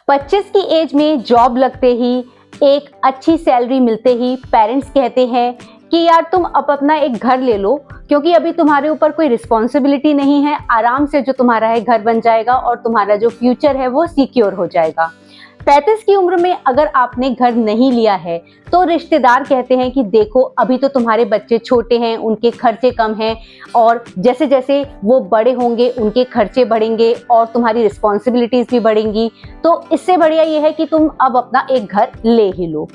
25 की एज में जॉब लगते ही, एक अच्छी सैलरी मिलते ही पेरेंट्स कहते हैं कि यार तुम अब अपना एक घर ले लो, क्योंकि अभी तुम्हारे ऊपर कोई रिस्पॉन्सिबिलिटी नहीं है। आराम से जो तुम्हारा है घर बन जाएगा और तुम्हारा जो फ्यूचर है वो सिक्योर हो जाएगा। 35 की उम्र में अगर आपने घर नहीं लिया है तो रिश्तेदार कहते हैं कि देखो अभी तो तुम्हारे बच्चे छोटे हैं, उनके खर्चे कम हैं और जैसे जैसे वो बड़े होंगे उनके खर्चे बढ़ेंगे और तुम्हारी रिस्पॉन्सिबिलिटीज भी बढ़ेंगी। तो इससे बढ़िया ये है कि तुम अब अपना एक घर ले ही लो।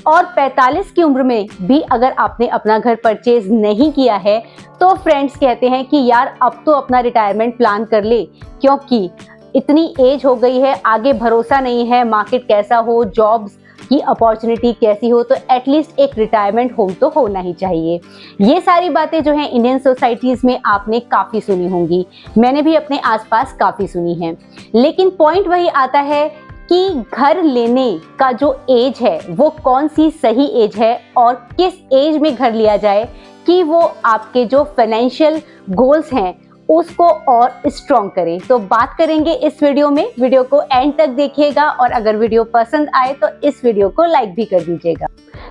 और 45 की उम्र में भी अगर आपने अपना घर परचेज नहीं किया है तो फ्रेंड्स कहते हैं कि यार अब तो अपना रिटायरमेंट प्लान कर ले, क्योंकि इतनी एज हो गई है, आगे भरोसा नहीं है, मार्केट कैसा हो, जॉब्स की अपॉर्चुनिटी कैसी हो, तो एटलीस्ट एक रिटायरमेंट होम तो होना ही चाहिए। ये सारी बातें जो हैं इंडियन सोसाइटीज में आपने काफ़ी सुनी होंगी, मैंने भी अपने आसपास काफ़ी सुनी हैं। लेकिन पॉइंट वही आता है कि घर लेने का जो एज है वो कौन सी सही एज है और किस एज में घर लिया जाए कि वो आपके जो फाइनेंशियल गोल्स हैं उसको और स्ट्रॉन्ग करें। तो बात करेंगे इस वीडियो में, वीडियो को एंड तक देखिएगा और अगर वीडियो पसंद आए तो इस वीडियो को लाइक भी कर दीजिएगा।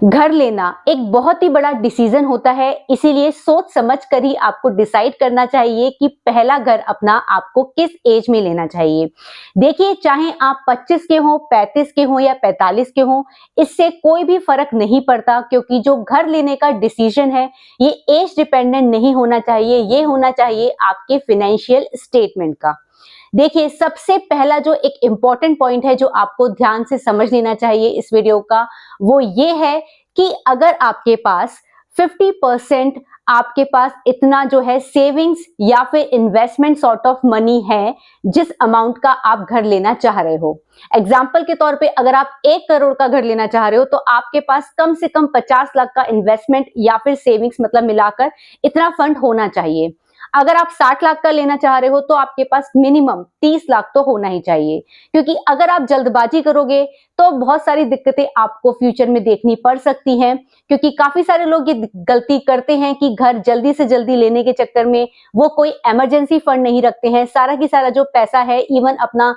घर लेना एक बहुत ही बड़ा डिसीजन होता है, इसीलिए सोच समझ कर ही आपको डिसाइड करना चाहिए कि पहला घर अपना आपको किस एज में लेना चाहिए। देखिए, चाहे आप 25 के हो, 35 के हो या 45 के हो, इससे कोई भी फर्क नहीं पड़ता, क्योंकि जो घर लेने का डिसीजन है ये एज डिपेंडेंट नहीं होना चाहिए, ये होना चाहिए आपके फाइनेंशियल स्टेटमेंट का। देखिए, सबसे पहला जो एक इम्पॉर्टेंट पॉइंट है जो आपको ध्यान से समझ लेना चाहिए इस वीडियो का, वो ये है कि अगर आपके पास 50% आपके पास इतना जो है सेविंग्स या फिर इन्वेस्टमेंट सॉर्ट ऑफ मनी है जिस अमाउंट का आप घर लेना चाह रहे हो। एग्जाम्पल के तौर पे अगर आप 1 करोड़ का घर लेना चाह रहे हो तो आपके पास कम से कम 50 लाख का इन्वेस्टमेंट या फिर सेविंग्स मतलब मिलाकर इतना फंड होना चाहिए। अगर आप 60 लाख का लेना चाह रहे हो तो आपके पास मिनिमम 30 लाख तो होना ही चाहिए, क्योंकि अगर आप जल्दबाजी करोगे तो बहुत सारी दिक्कतें आपको फ्यूचर में देखनी पड़ सकती हैं। क्योंकि काफी सारे लोग ये गलती करते हैं कि घर जल्दी से जल्दी लेने के चक्कर में वो कोई इमरजेंसी फंड नहीं रखते हैं। सारा की सारा जो पैसा है, इवन अपना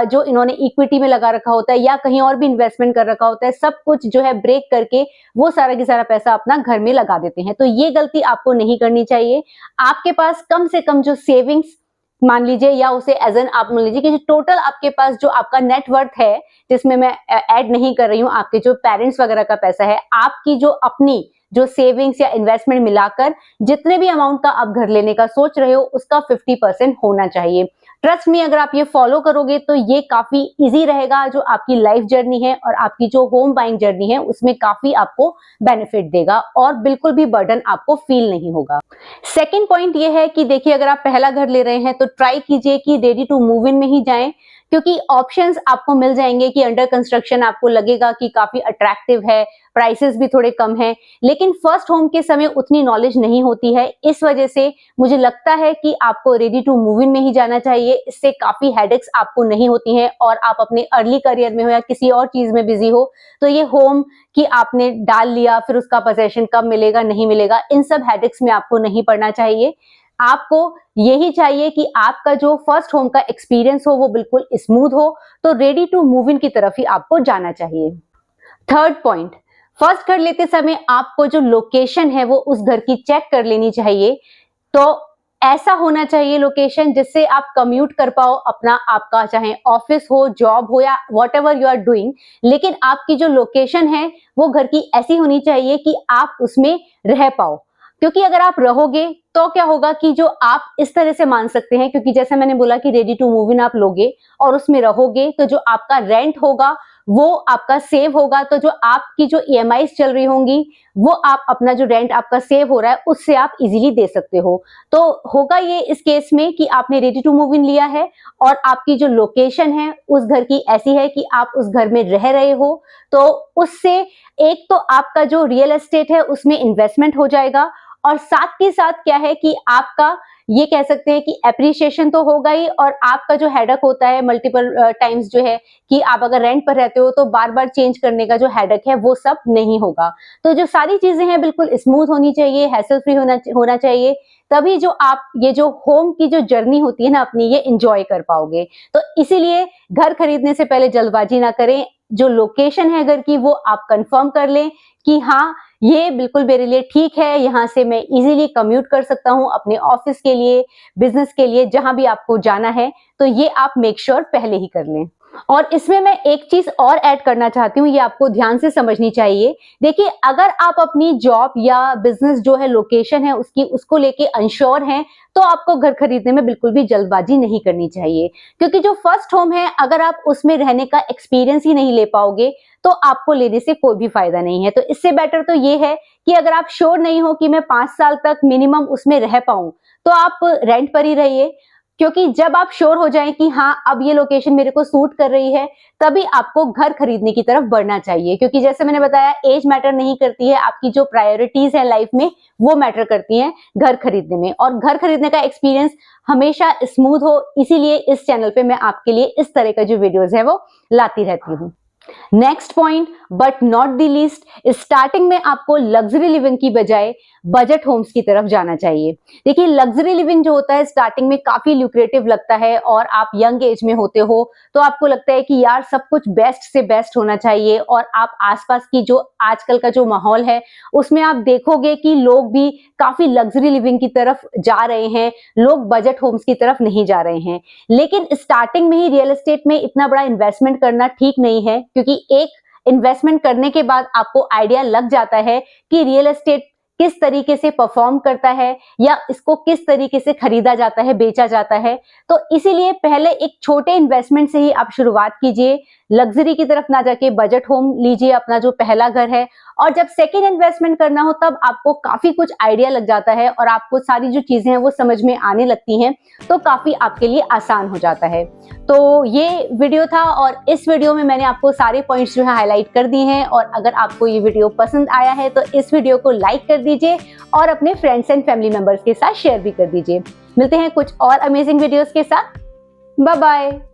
जो इन्होंने इक्विटी में लगा रखा होता है या कहीं और भी इन्वेस्टमेंट कर रखा होता है, सब कुछ जो है ब्रेक करके वो सारा की सारा पैसा अपना घर में लगा देते हैं। तो ये गलती आपको नहीं करनी चाहिए। आपके पास कम से कम जो सेविंग्स मान लीजिए, या उसे एज एन आप मान लीजिए कि टोटल आपके पास जो आपका नेटवर्थ है, जिसमें मैं ऐड नहीं कर रही हूँ आपके जो पेरेंट्स वगैरह का पैसा है, आपकी जो अपनी जो सेविंग्स या इन्वेस्टमेंट मिलाकर जितने भी अमाउंट का आप घर लेने का सोच रहे हो उसका 50% होना चाहिए। ट्रस्ट मी, अगर आप ये फॉलो करोगे तो ये काफी इजी रहेगा। जो आपकी लाइफ जर्नी है और आपकी जो होम बाइंग जर्नी है उसमें काफी आपको बेनिफिट देगा और बिल्कुल भी बर्डन आपको फील नहीं होगा। सेकेंड पॉइंट ये है कि देखिए, अगर आप पहला घर ले रहे हैं तो ट्राई कीजिए कि रेडी टू मूव इन में ही जाएं, क्योंकि ऑप्शंस आपको मिल जाएंगे कि अंडर कंस्ट्रक्शन आपको लगेगा कि काफी अट्रैक्टिव है, प्राइसेस भी थोड़े कम हैं, लेकिन फर्स्ट होम के समय उतनी नॉलेज नहीं होती है। इस वजह से मुझे लगता है कि आपको रेडी टू मूव इन में ही जाना चाहिए। इससे काफी हेडेक्स आपको नहीं होती हैं और आप अपने अर्ली करियर में हो या किसी और चीज में बिजी हो तो ये होम कि आपने डाल लिया फिर उसका पोजेशन कब मिलेगा नहीं मिलेगा, इन सब हेडेक्स में आपको नहीं पड़ना चाहिए। आपको यही चाहिए कि आपका जो फर्स्ट होम का एक्सपीरियंस हो वो बिल्कुल स्मूथ हो, तो रेडी टू मूव इन की तरफ ही आपको जाना चाहिए। थर्ड पॉइंट, फर्स्ट घर लेते समय आपको जो लोकेशन है वो उस घर की चेक कर लेनी चाहिए। तो ऐसा होना चाहिए लोकेशन जिससे आप कम्यूट कर पाओ अपना, आपका चाहे ऑफिस हो, जॉब हो या whatever you are doing, लेकिन आपकी जो लोकेशन है वो घर की ऐसी होनी चाहिए कि आप उसमें रह पाओ। क्योंकि अगर आप रहोगे तो क्या होगा कि जो आप इस तरह से मान सकते हैं, क्योंकि जैसे मैंने बोला कि रेडी टू मूव इन आप लोगे और उसमें रहोगे तो जो आपका रेंट होगा वो आपका सेव होगा, तो जो आपकी जो ईएमआईज चल रही होंगी वो आप अपना जो रेंट आपका सेव हो रहा है उससे आप इजीली दे सकते हो। तो होगा ये इस केस में कि आपने रेडी टू मूव इन लिया है और आपकी जो लोकेशन है उस घर की ऐसी है कि आप उस घर में रह रहे हो, तो उससे एक तो आपका जो रियल एस्टेट है उसमें इन्वेस्टमेंट हो जाएगा और साथ के साथ क्या है कि आपका ये कह सकते हैं कि एप्रिसिएशन तो होगा ही, और आपका जो हेडक होता है मल्टीपल टाइम्स जो है कि आप अगर रेंट पर रहते हो तो बार बार चेंज करने का जो हेडक है वो सब नहीं होगा। तो जो सारी चीजें हैं बिल्कुल स्मूथ होनी चाहिए, हैसल फ्री होना चाहिए, तभी जो आप ये जो होम की जो जर्नी होती है ना अपनी, ये एंजॉय कर पाओगे। तो इसीलिए घर खरीदने से पहले जल्दबाजी ना करें। जो लोकेशन है घर की वो आप कंफर्म कर लें कि हाँ, ये बिल्कुल मेरे लिए ठीक है, यहाँ से मैं इजीली कम्यूट कर सकता हूँ अपने ऑफिस के लिए, बिजनेस के लिए, जहां भी आपको जाना है। तो ये आप मेक श्योर पहले ही कर लें। और इसमें मैं एक चीज और ऐड करना चाहती हूँ, ये आपको ध्यान से समझनी चाहिए। देखिए, अगर आप अपनी जॉब या बिजनेस जो है, लोकेशन है उसकी, उसको लेके अनश्योर हैं, तो आपको घर खरीदने में बिल्कुल भी जल्दबाजी नहीं करनी चाहिए। क्योंकि जो फर्स्ट होम है, अगर आप उसमें रहने का एक्सपीरियंस ही नहीं ले पाओगे तो आपको लेने से कोई भी फायदा नहीं है। तो इससे बेटर तो ये है कि अगर आप श्योर नहीं हो कि मैं 5 साल तक मिनिमम उसमें रह पाऊं, तो आप रेंट पर ही रहिए। क्योंकि जब आप श्योर हो जाएं कि हाँ, अब ये लोकेशन मेरे को सूट कर रही है, तभी आपको घर खरीदने की तरफ बढ़ना चाहिए। क्योंकि जैसे मैंने बताया, एज मैटर नहीं करती है, आपकी जो प्रायोरिटीज है लाइफ में वो मैटर करती हैं घर खरीदने में। और घर खरीदने का एक्सपीरियंस हमेशा स्मूथ हो, इसीलिए इस चैनल पे मैं आपके लिए इस तरह का जो वीडियोस है वो लाती रहती हूँ। Next point, but not the least, starting में आपको लग्जरी लिविंग की बजाय बजट होम्स की तरफ जाना चाहिए। देखिए, लग्जरी लिविंग जो होता है स्टार्टिंग में काफी ल्यूक्रेटिव लगता है, और आप यंग एज में होते हो तो आपको लगता है कि यार सब कुछ बेस्ट से बेस्ट होना चाहिए। और आप आसपास की जो आजकल का जो माहौल है उसमें आप देखोगे कि लोग भी काफी लग्जरी लिविंग की तरफ जा रहे हैं, लोग बजट होम्स की तरफ नहीं जा रहे हैं। लेकिन स्टार्टिंग में ही रियल एस्टेट में इतना बड़ा इन्वेस्टमेंट करना ठीक नहीं है, क्योंकि एक इन्वेस्टमेंट करने के बाद आपको आइडिया लग जाता है कि रियल एस्टेट किस तरीके से परफॉर्म करता है, या इसको किस तरीके से खरीदा जाता है, बेचा जाता है। तो इसीलिए पहले एक छोटे इन्वेस्टमेंट से ही आप शुरुआत कीजिए, लग्जरी की तरफ ना जाके बजट होम लीजिए अपना जो पहला घर है। और जब सेकेंड इन्वेस्टमेंट करना हो तब आपको काफी कुछ आइडिया लग जाता है और आपको सारी जो चीजें हैं वो समझ में आने लगती हैं, तो काफी आपके लिए आसान हो जाता है। तो ये वीडियो था, और इस वीडियो में मैंने आपको सारे पॉइंट्स जो है हाईलाइट कर दिए हैं। और अगर आपको ये वीडियो पसंद आया है तो इस वीडियो को लाइक कर दीजिए और अपने फ्रेंड्स एंड फैमिली मेंबर्स के साथ शेयर भी कर दीजिए। मिलते हैं कुछ और अमेजिंग वीडियोस के साथ। Bye bye.